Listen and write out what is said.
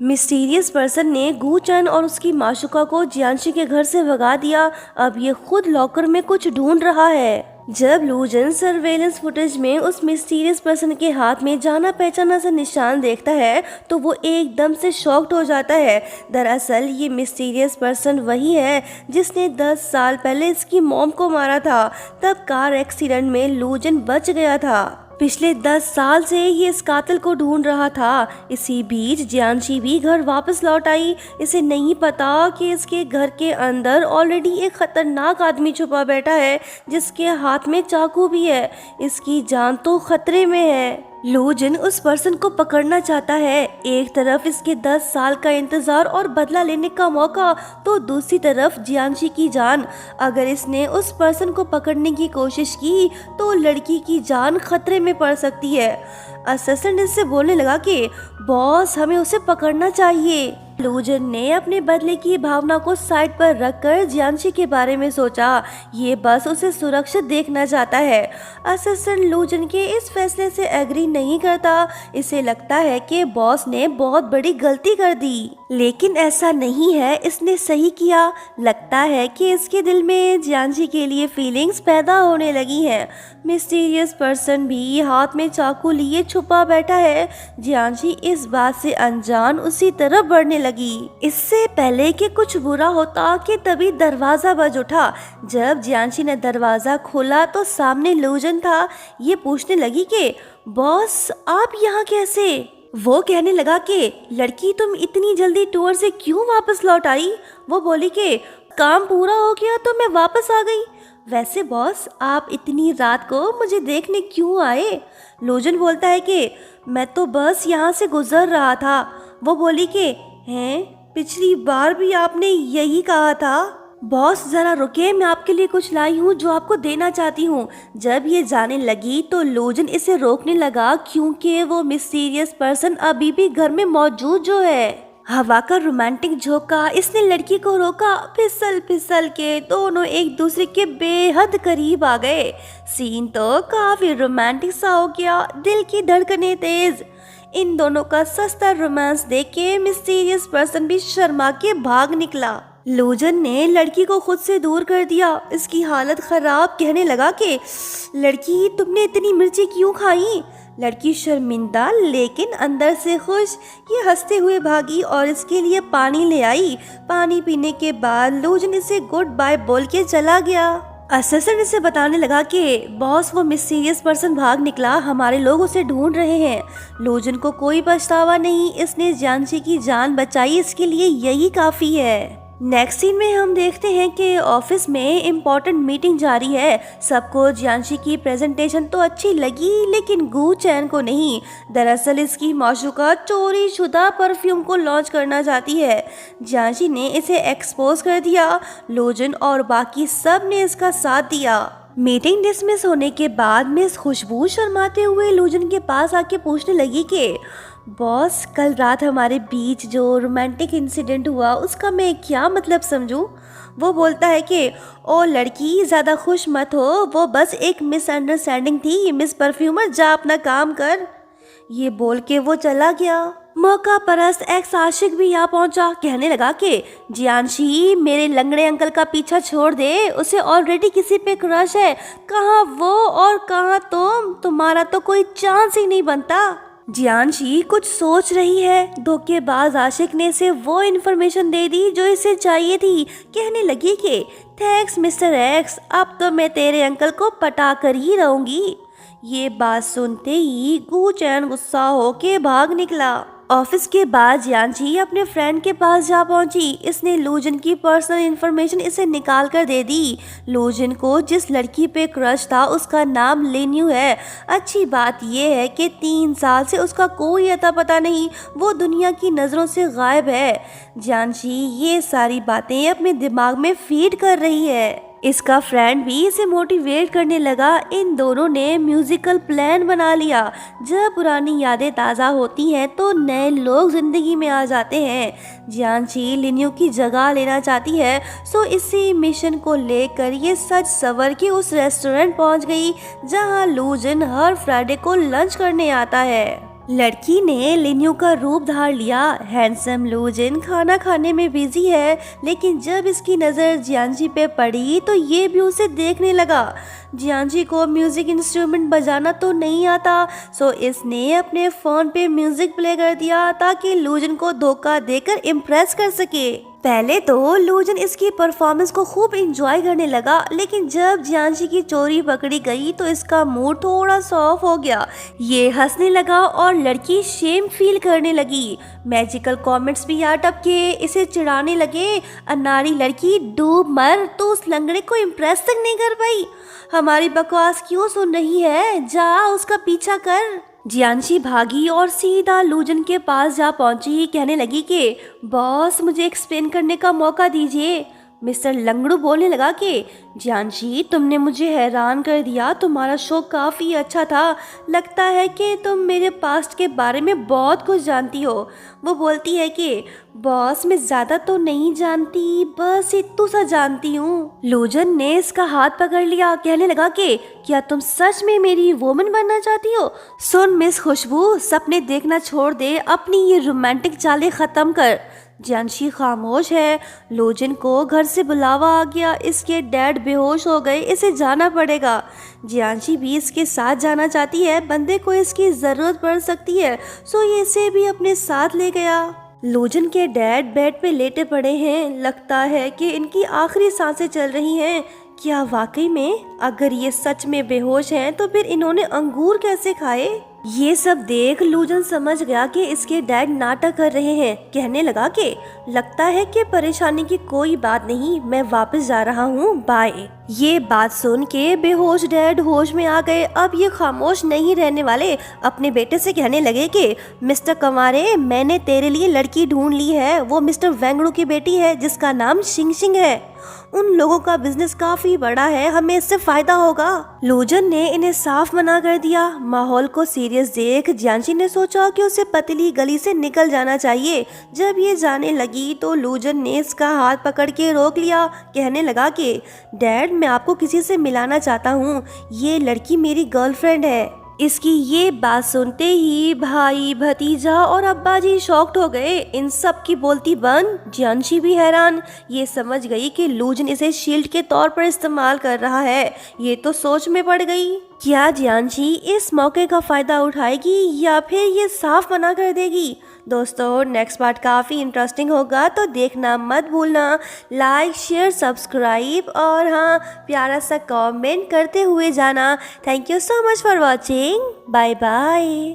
Mysterious person ने गू चैन और उसकी माशुका को जियांशी के घर से भगा दिया। अब ये खुद लॉकर में कुछ ढूंढ रहा है। जब लूजन सर्वेलेंस फुटेज में उस मिस्टीरियस पर्सन के हाथ में जाना पहचाना सा निशान देखता है तो वो एकदम से शॉक्ड हो जाता है। दरअसल ये मिस्टीरियस पर्सन वही है जिसने 10 साल पहले इसकी मॉम को मारा था। तब कार एक्सीडेंट में लूजन बच गया था। पिछले 10 साल से ये इस कातिल को ढूंढ रहा था। इसी बीच जियांशी भी घर वापस लौट आई। इसे नहीं पता कि इसके घर के अंदर ऑलरेडी एक खतरनाक आदमी छुपा बैठा है जिसके हाथ में चाकू भी है। इसकी जान तो खतरे में है। लूजन उस पर्सन को पकड़ना चाहता है। एक तरफ इसके 10 साल का इंतजार और बदला लेने का मौका, तो दूसरी तरफ जियांशी की जान। अगर इसने उस पर्सन को पकड़ने की कोशिश की तो लड़की की जान खतरे में पड़ सकती है। असिस्टेंट इससे बोलने लगा कि बॉस, हमें उसे पकड़ना चाहिए। लूजन ने अपने बदले की भावना को साइड पर रखकर जियांशी के बारे में सोचा। ये बस उसे सुरक्षित देखना चाहता है। असिस्टेंट लूजन के इस फैसले से एग्री नहीं करता। इसे लगता है कि बॉस ने बहुत बड़ी गलती कर दी, लेकिन ऐसा नहीं है, इसने सही किया। लगता है कि इसके दिल में जियांशी के लिए फीलिंग्स पैदा होने लगी हैं। मिस्टीरियस पर्सन भी हाथ में चाकू लिए छुपा बैठा है। जियांशी इस बात से अनजान उसी तरफ बढ़ने लगी। इससे पहले कि कुछ बुरा होता कि तभी दरवाजा बज उठा। जब जियांशी ने दरवाजा खोला तो सामने लूजन था। ये पूछने लगी कि बॉस, आप यहाँ कैसे? वो कहने लगा कि लड़की, तुम इतनी जल्दी टूर से क्यों वापस लौट आई? वो बोली कि काम पूरा हो गया तो मैं वापस आ गई। वैसे बॉस, आप इतनी रात को मुझे देखने क्यों आए? लूजन बोलता है कि मैं तो बस यहाँ से गुजर रहा था। वो बोली कि हैं, पिछली बार भी आपने यही कहा था। बॉस, जरा रुके, मैं आपके लिए कुछ लाई हूँ जो आपको देना चाहती हूँ। जब ये जाने लगी तो लूजन इसे रोकने लगा क्योंकि वो मिस्टीरियस पर्सन अभी भी घर में मौजूद जो है। हवा का रोमांटिक झोंका इसने लड़की को रोका। फिसल फिसल के दोनों एक दूसरे के बेहद करीब आ गए। सीन तो काफी रोमांटिक सा हो गया। दिल की धड़कनें तेज। इन दोनों का सस्ता रोमांस देख के मिस्टीरियस पर्सन भी शर्मा के भाग निकला। लूजन ने लड़की को खुद से दूर कर दिया। इसकी हालत खराब। कहने लगा कि लड़की, तुमने इतनी मिर्ची क्यों खाई? लड़की शर्मिंदा लेकिन अंदर से खुश। ये हंसते हुए भागी और इसके लिए पानी ले आई। पानी पीने के बाद लूजन इसे गुड बाय बोल के चला गया। असिस्टेंट इसे बताने लगा कि बॉस, वो मिस्टीरियस पर्सन भाग निकला, हमारे लोग उसे ढूंढ रहे हैं। लूजन को कोई पछतावा नहीं, इसने जियांशी की जान बचाई, इसके लिए यही काफी है। नेक्स्ट सीन में हम देखते हैं कि ऑफिस में इम्पोर्टेंट मीटिंग जारी है। सबको जियांशी की प्रेजेंटेशन तो अच्छी लगी लेकिन गू चैन को नहीं। दरअसल इसकी माशुका चोरी शुदा परफ्यूम को लॉन्च करना चाहती है। जियांशी ने इसे एक्सपोज कर दिया। लूजन और बाकी सब ने इसका साथ दिया। मीटिंग डिसमिस होने के बाद मिस खुशबू शर्माते हुए लूजन के पास आके पूछने लगी कि बॉस, कल रात हमारे बीच जो रोमांटिक इंसिडेंट हुआ उसका मैं क्या मतलब समझूं? वो बोलता है कि ओ लड़की, ज़्यादा खुश मत हो, वो बस एक मिसअंडरस्टैंडिंग थी। मिस परफ्यूमर, जा अपना काम कर। ये बोल के वो चला गया। मौका परस्त एक्स आशिक भी यहाँ पहुंचा। कहने लगा कि जियांशी, मेरे लंगड़े अंकल का पीछा छोड़ दे, उसे ऑलरेडी किसी पे क्रश है। कहाँ वो और कहाँ तुम्हारा तो कोई चांस ही नहीं बनता। जियांशी कुछ सोच रही है। धोखेबाज आशिक ने इसे वो इन्फॉर्मेशन दे दी जो इसे चाहिए थी। कहने लगी कि थैंक्स मिस्टर एक्स, अब तो मैं तेरे अंकल को पटा कर ही रहूंगी। ये बात सुनते ही गू चैन गुस्सा होके भाग निकला। ऑफिस के बाद जियांशी अपने फ्रेंड के पास जा पहुंची। इसने लूजन की पर्सनल इन्फॉर्मेशन इसे निकाल कर दे दी। लूजन को जिस लड़की पे क्रश था उसका नाम लिन्यू है। अच्छी बात यह है कि 3 साल से उसका कोई अता पता नहीं, वो दुनिया की नज़रों से गायब है। जियांशी ये सारी बातें अपने दिमाग में फीड कर रही है। इसका फ्रेंड भी इसे मोटिवेट करने लगा। इन दोनों ने म्यूजिकल प्लान बना लिया। जब पुरानी यादें ताज़ा होती हैं तो नए लोग जिंदगी में आ जाते हैं। जियांशी लिन्यू की जगह लेना चाहती है, सो इसी मिशन को लेकर ये सच सवर के उस रेस्टोरेंट पहुंच गई जहां लूजन हर फ्राइडे को लंच करने आता है। लड़की ने लिन्यू का रूप धार लिया। हैंडसम लूजिन खाना खाने में बिजी है, लेकिन जब इसकी नज़र जियांजी पे पड़ी तो ये भी उसे देखने लगा। जियांजी को म्यूजिक इंस्ट्रूमेंट बजाना तो नहीं आता, सो इसने अपने फ़ोन पे म्यूजिक प्ले कर दिया ताकि लूजिन को धोखा देकर इम्प्रेस कर सके। पहले तो लूजन इसकी परफॉर्मेंस को खूब इंजॉय करने लगा, लेकिन जब जियांशी की चोरी पकड़ी गई तो इसका मूड थोड़ा सॉफ हो गया। ये हंसने लगा और लड़की शेम फील करने लगी। मैजिकल कमेंट्स भी यहाँ टपके इसे चिढ़ाने लगे। अनाड़ी लड़की डूब मर, तो उस लंगड़े को इम्प्रेस तक नहीं कर पाई। हमारी बकवास क्यों सुन रही है, जा उसका पीछा कर। जियांशी भागी और सीधा लूजन के पास जा पहुंची। कहने लगी कि बॉस मुझे एक्सप्लेन करने का मौका दीजिए। मिस्टर लंगड़ू बोलने लगा कि जियांशी तुमने मुझे हैरान कर दिया, तुम्हारा शो काफ़ी अच्छा था। लगता है कि तुम मेरे पास्ट के बारे में बहुत कुछ जानती हो। वो बोलती है कि बॉस मैं ज़्यादा तो नहीं जानती, बस इतना सा जानती हूँ। लूजन ने इसका हाथ पकड़ लिया। कहने लगा कि क्या तुम सच में मेरी वोमन बनना चाहती हो? सुन मिस खुशबू, सपने देखना छोड़ दे, अपनी ये रोमांटिक चालें ख़त्म कर। जियांशी खामोश है। लूजन को घर से बुलावा आ गया। इसके डैड बेहोश हो गए, इसे जाना पड़ेगा। जियांशी भी इसके साथ जाना चाहती है, बंदे को इसकी ज़रूरत पड़ सकती है, सो ये इसे भी अपने साथ ले गया। लूजन के डैड बेड पे लेटे पड़े हैं। लगता है कि इनकी आखिरी सांसें चल रही हैं। क्या वाकई में अगर ये सच में बेहोश हैं तो फिर इन्होंने अंगूर कैसे खाए? ये सब देख लूजन समझ गया कि इसके डैड नाटक कर रहे हैं। कहने लगा कि लगता है कि परेशानी की कोई बात नहीं, मैं वापस जा रहा हूँ, बाय। ये बात सुन के बेहोश डैड होश में आ गए। अब ये खामोश नहीं रहने वाले। अपने बेटे से कहने लगे कि मिस्टर कंवारे, मैंने तेरे लिए लड़की ढूंढ ली है। वो मिस्टर वेंगड़ू की बेटी है जिसका नाम शिंग शिंग है। उन लोगों का बिजनेस काफी बड़ा है, हमें इससे फायदा होगा। लूजन ने इन्हें साफ मना कर दिया। माहौल को सीरियस देख जियांशी ने सोचा कि उसे पतली गली से निकल जाना चाहिए। जब ये जाने लगी तो लूजन ने इसका हाथ पकड़ के रोक लिया। कहने लगा कि डैड मैं आपको किसी से मिलाना चाहता हूँ, ये लड़की मेरी गर्लफ्रेंड है। इसकी ये बात सुनते ही भाई भतीजा और अब्बा जी शॉक्ड हो गए। इन सब की बोलती बंद। जियांशी भी हैरान। ये समझ गई कि लूजन इसे शील्ड के तौर पर इस्तेमाल कर रहा है। ये तो सोच में पड़ गई। क्या जियांशी इस मौके का फायदा उठाएगी या फिर ये साफ मना कर देगी? दोस्तों नेक्स्ट पार्ट काफ़ी इंटरेस्टिंग होगा, तो देखना मत भूलना। लाइक शेयर सब्सक्राइब और हाँ प्यारा सा कमेंट करते हुए जाना। Thank you so much for watching. Bye bye.